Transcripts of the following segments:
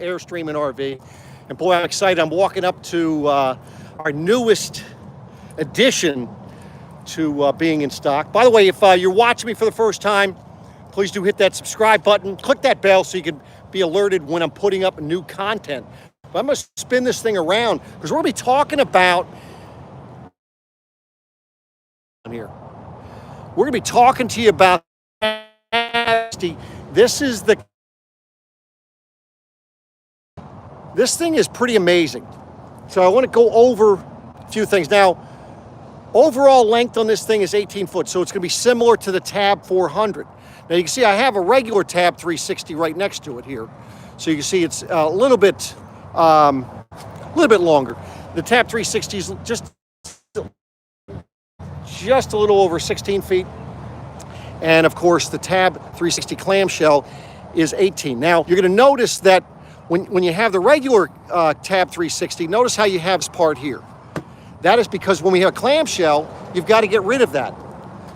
Airstream RV. And boy, I'm excited. I'm walking up to our newest addition to being in stock. By the way, if you're watching me for the first time, please do hit that subscribe button. Click that bell so you can be alerted when I'm putting up new content. But I'm going to spin this thing around because we're going to be talking about here. We're going to be talking to you about this thing is pretty amazing. So I want to go over a few things. Now, overall length on this thing is 18 foot, so it's going to be similar to the Tab 400. Now you can see I have a regular Tab 360 right next to it here. So you can see it's a little bit longer. The Tab 360 is just a little over 16 feet. And of course, the Tab 360 clamshell is 18. Now, you're going to notice that when you have the regular Tab 360, notice how you have this part here. That is because when we have a clamshell, you've got to get rid of that.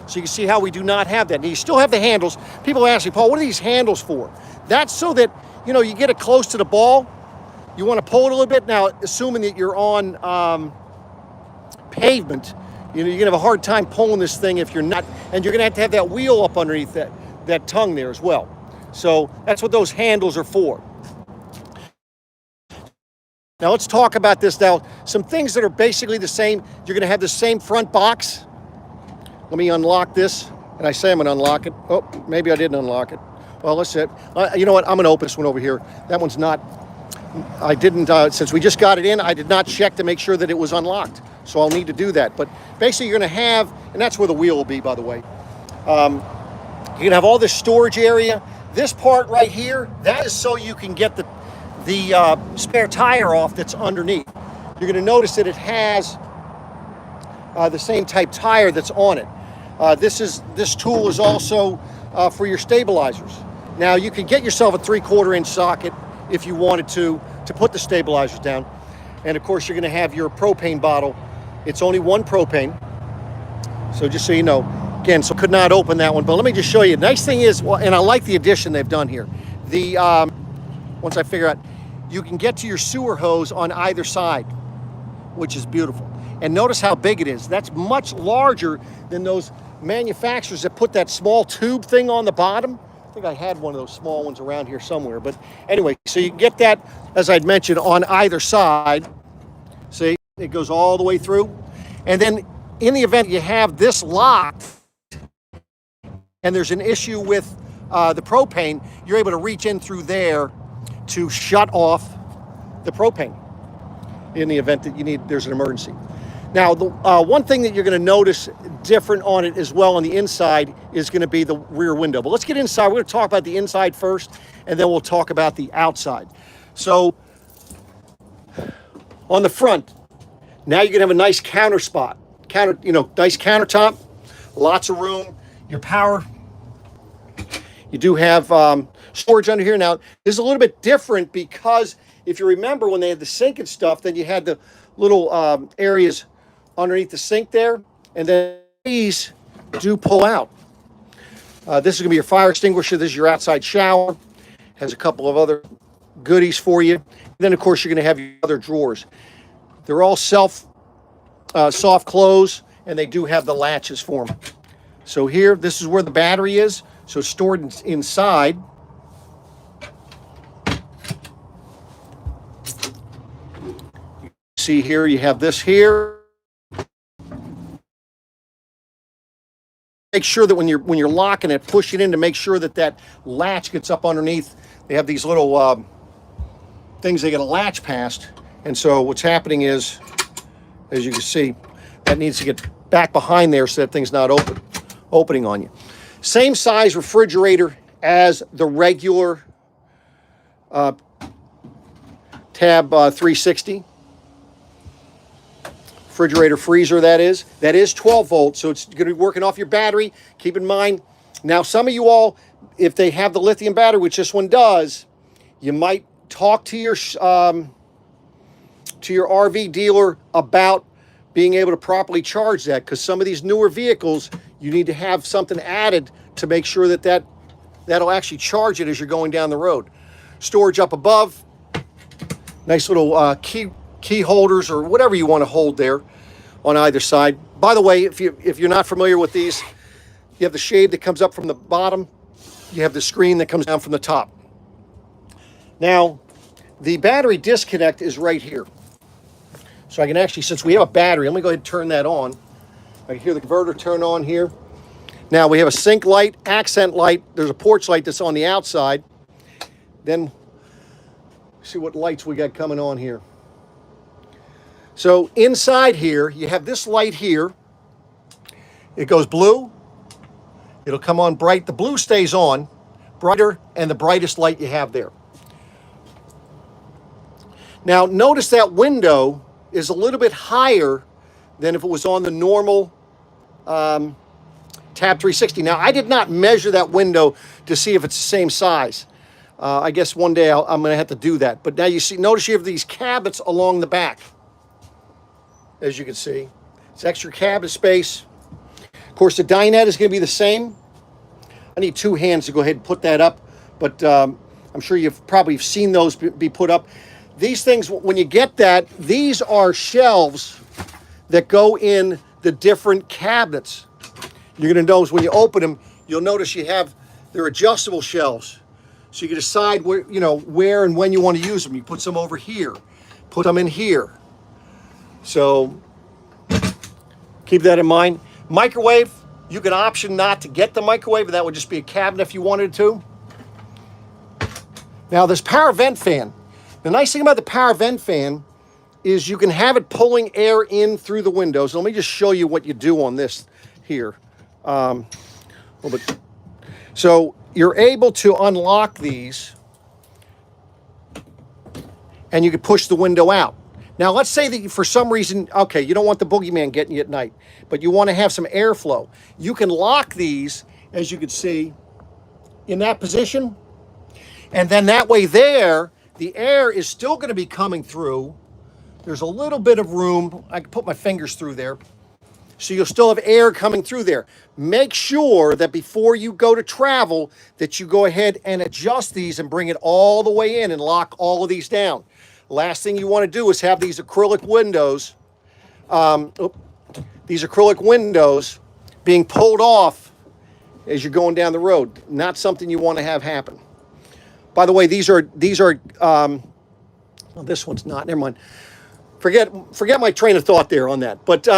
So you can see how we do not have that. Now, you still have the handles. People ask me, Paul, what are these handles for? That's so that, you know, you get it close to the ball. You want to pull it a little bit. Now, assuming that you're on pavement, you know, you're going to have a hard time pulling this thing if you're not, and you're going to have that wheel up underneath that tongue there as well. So that's what those handles are for. Now let's talk about this now. Some things that are basically the same. You're going to have the same front box. Let me unlock this. And I say I'm going to unlock it. Oh, maybe I didn't unlock it. Well, let's see. You know what? I'm going to open this one over here. That one's not. I didn't, since we just got it in, I did not check to make sure that it was unlocked. So I'll need to do that. But basically you're going to have, and that's where the wheel will be, by the way. You're going to have all this storage area. This part right here, that is so you can get the spare tire off that's underneath. You're going to notice that it has the same type tire that's on it. This tool is also for your stabilizers. Now you can get yourself a 3/4 inch socket if you wanted to put the stabilizers down. And of course you're going to have your propane bottle. It's only one propane. So just so you know, again, so could not open that one, but let me just show you. Nice thing is, well, and I like the addition they've done here. Once I figure out, you can get to your sewer hose on either side, which is beautiful. And notice how big it is. That's much larger than those manufacturers that put that small tube thing on the bottom. I think I had one of those small ones around here somewhere. But anyway, so you get that, as I'd mentioned, on either side. See, it goes all the way through. And then in the event you have this locked and there's an issue with the propane, you're able to reach in through there to shut off the propane in the event that there's an emergency. Now, the one thing that you're going to notice different on it as well on the inside is going to be the rear window. But let's get inside. We're going to talk about the inside first, and then we'll talk about the outside. So on the front, now you're going to have a nice nice countertop, lots of room. Your power, you do have storage under here. Now, this is a little bit different because if you remember when they had the sink and stuff, then you had the little areas underneath the sink there, and then these do pull out. This is going to be your fire extinguisher. This is your outside shower. Has a couple of other goodies for you. And then, of course, you're going to have your other drawers. They're all soft close, and they do have the latches for them. So here, this is where the battery is. So it's stored inside. See here, you have this here. Make sure that when you're locking it, push it in to make sure that latch gets up underneath. They have these little things they get a latch past. And so what's happening is, as you can see, that needs to get back behind there so that thing's not opening on you. Same size refrigerator as the regular Tab 360. Refrigerator freezer, that is 12 volts, so it's going to be working off your battery. Keep in mind, now some of you all, if they have the lithium battery, which this one does, you might talk to your RV dealer about being able to properly charge that, because some of these newer vehicles, you need to have something added to make sure that'll actually charge it as you're going down the road. Storage up above, Nice little key holders or whatever you want to hold there on either side. By the way, if you're not familiar with these, you have the shade that comes up from the bottom. You have the screen that comes down from the top. Now, the battery disconnect is right here. So I can actually, since we have a battery, let me go ahead and turn that on. I can hear the converter turn on here. Now we have a sync light, accent light. There's a porch light that's on the outside. Then, see what lights we got coming on here. So inside here, you have this light here. It goes blue. It'll come on bright. The blue stays on, brighter, and the brightest light you have there. Now, notice that window is a little bit higher than if it was on the normal tab 360. Now, I did not measure that window to see if it's the same size. I guess one day I'm going to have to do that. But now you see, notice you have these cabinets along the back, as you can see. It's extra cabinet space. Of course, the dinette is going to be the same. I need two hands to go ahead and put that up, but I'm sure you've probably seen those be put up. These things, when you get that, these are shelves that go in the different cabinets. You're going to notice when you open them, you'll notice they're adjustable shelves. So you can decide where and when you want to use them. You put some over here, put them in here. So keep that in mind. Microwave, you can option not to get the microwave, and that would just be a cabinet if you wanted to. Now this power vent fan. The nice thing about the power vent fan is you can have it pulling air in through the windows. Let me just show you what you do on this here. So you're able to unlock these and you can push the window out. Now let's say that for some reason, okay, you don't want the boogeyman getting you at night, but you want to have some airflow. You can lock these, as you can see, in that position. And then that way there, the air is still going to be coming through. There's a little bit of room. I can put my fingers through there. So you'll still have air coming through there. Make sure that before you go to travel that you go ahead and adjust these and bring it all the way in and lock all of these down. Last thing you want to do is have these acrylic windows, being pulled off as you're going down the road. Not something you want to have happen. By the way, these are well, this one's not, never mind. Forget my train of thought there on that. But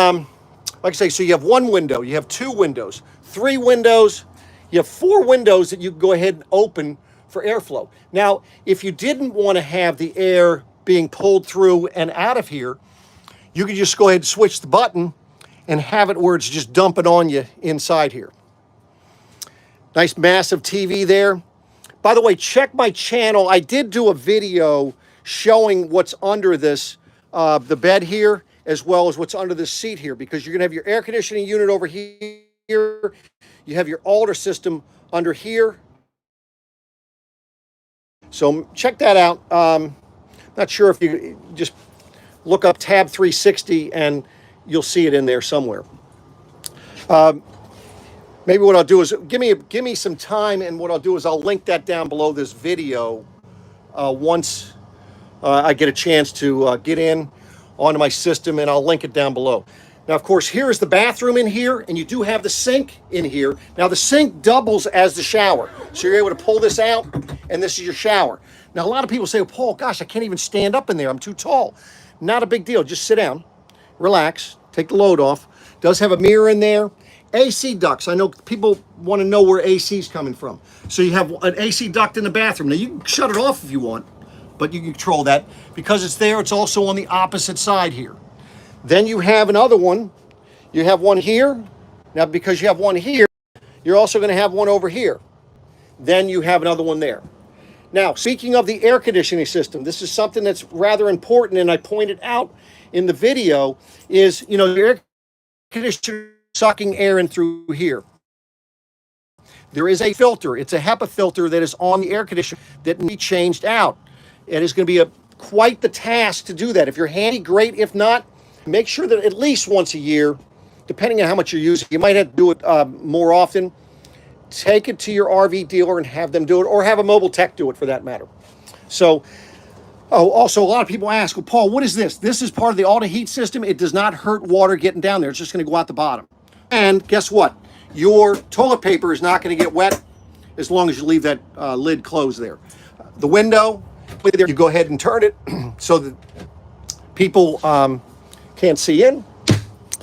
like I say, so you have one window, you have two windows, three windows, you have four windows that you can go ahead and open for airflow. Now, if you didn't want to have the air being pulled through and out of here, you can just go ahead and switch the button and have it where it's just dumping on you inside here. Nice massive TV there. By the way, check my channel. I did do a video showing what's under this, the bed here, as well as what's under this seat here, because you're going to have your air conditioning unit over here. You have your alder system under here. So check that out. Not sure if you just look up tab 360 and you'll see it in there somewhere. Maybe what I'll do is give me some time, and what I'll do is I'll link that down below this video once I get a chance to get in onto my system, and I'll link it down below. Now, of course, here is the bathroom in here, and you do have the sink in here. Now, the sink doubles as the shower. So you're able to pull this out, and this is your shower. Now, a lot of people say, oh, Paul, gosh, I can't even stand up in there. I'm too tall. Not a big deal. Just sit down, relax, take the load off. Does have a mirror in there. AC ducts. I know people want to know where AC is coming from. So you have an AC duct in the bathroom. Now, you can shut it off if you want, but you can control that. Because it's there, it's also on the opposite side here. Then you have another one. You have one here. Now, because you have one here, you're also going to have one over here. Then you have another one there. Now, speaking of the air conditioning system, this is something that's rather important, and I pointed out in the video, is, your air conditioner sucking air in through here. There is a filter. It's a HEPA filter that is on the air conditioner that needs to be changed out. It is going to be quite the task to do that. If you're handy, great. If not, make sure that at least once a year, depending on how much you're using, you might have to do it more often. Take it to your RV dealer and have them do it, or have a mobile tech do it for that matter. So Oh, also, a lot of people ask, well, Paul, what is this? This is part of the auto-heat system. It does not hurt water getting down there. It's just going to go out the bottom. And guess what? Your toilet paper is not going to get wet as long as you leave that lid closed there. The window, you go ahead and turn it so that people can't see in.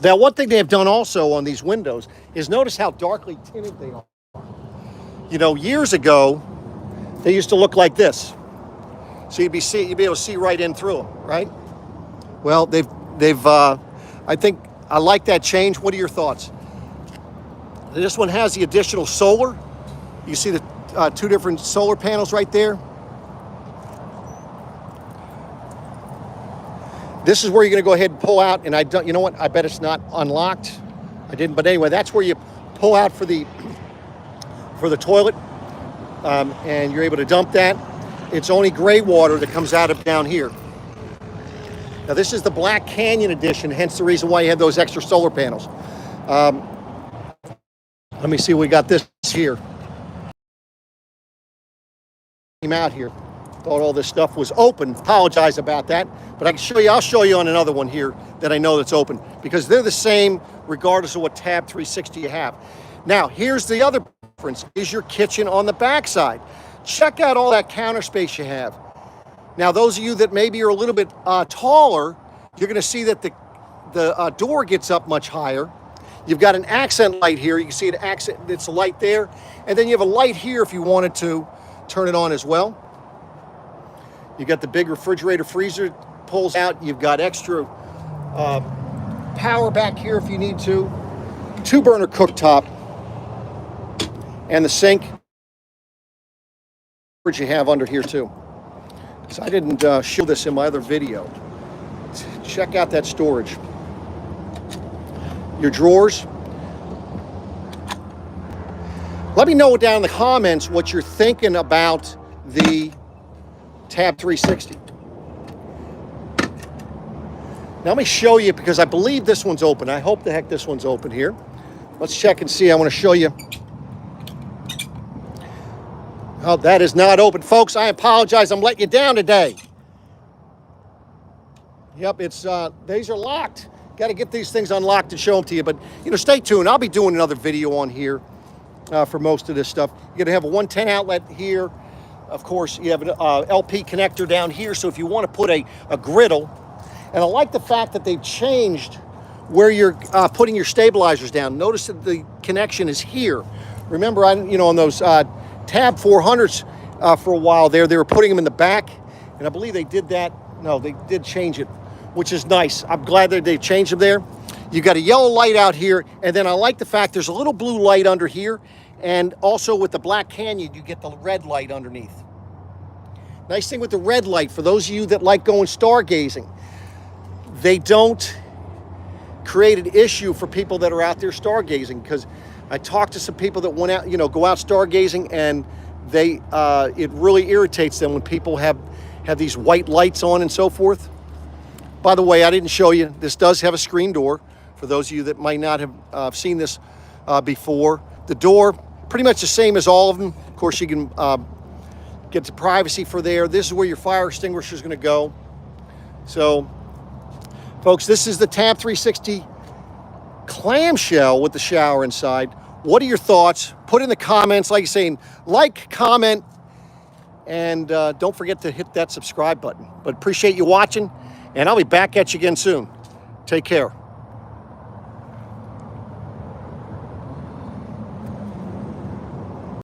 Now, one thing they have done also on these windows is notice how darkly tinted they are. You know, years ago, they used to look like this. So you'd be able to see right in through them, right? Well, I think I like that change. What are your thoughts? This one has the additional solar. You see the two different solar panels right there. This is where you're going to go ahead and pull out, and you know what? I bet it's not unlocked. I didn't, but anyway, that's where you pull out for the toilet, and you're able to dump that. It's only gray water that comes out of down here. Now this is the Black Canyon edition, hence the reason why you have those extra solar panels. Let me see, we got this here. Came out here. Thought all this stuff was open. Apologize about that, but I can show you. I'll show you on another one here that I know that's open because they're the same regardless of what tab 360 you have. Now here's the other difference: is your kitchen on the back side. Check out all that counter space you have. Now, those of you that maybe are a little bit taller, you're going to see that the door gets up much higher. You've got an accent light here. You can see it's a light there. And then you have a light here if you wanted to turn it on as well. You've got the big refrigerator freezer pulls out. You've got extra power back here if you need to. 2-burner cooktop. And the sink. You have under here too. So I didn't show this in my other video. Check out that storage. Your drawers. Let me know down in the comments what you're thinking about the tab 360. Now let me show you, because I believe this one's open. I hope the heck this one's open here. Let's check and see. I want to show you. Oh, that is not open. Folks, I apologize. I'm letting you down today. Yep, these are locked. Got to get these things unlocked and show them to you. But, you know, stay tuned. I'll be doing another video on here for most of this stuff. You're going to have a 110 outlet here. Of course, you have an LP connector down here. So if you want to put a griddle, and I like the fact that they've changed where you're putting your stabilizers down. Notice that the connection is here. Remember, on those tab 400s for a while there, they were putting them in the back, and I believe they did that. No, they did change it, which is nice. I'm glad that they've changed them there. You got a yellow light out here, and then I like the fact there's a little blue light under here, and also with the Black Canyon, you get the red light underneath. Nice thing with the red light, for those of you that like going stargazing, they don't create an issue for people that are out there stargazing, because I talked to some people that went out, go out stargazing, and it really irritates them when people have these white lights on and so forth. By the way, I didn't show you, this does have a screen door for those of you that might not have seen this before. The door, pretty much the same as all of them. Of course, you can get the privacy for there. This is where your fire extinguisher is going to go. So, folks, this is the tab 360 clamshell with the shower inside. What are your thoughts? Put in the comments, like you're saying, like, comment, and don't forget to hit that subscribe button. But appreciate you watching, and I'll be back at you again soon. Take care.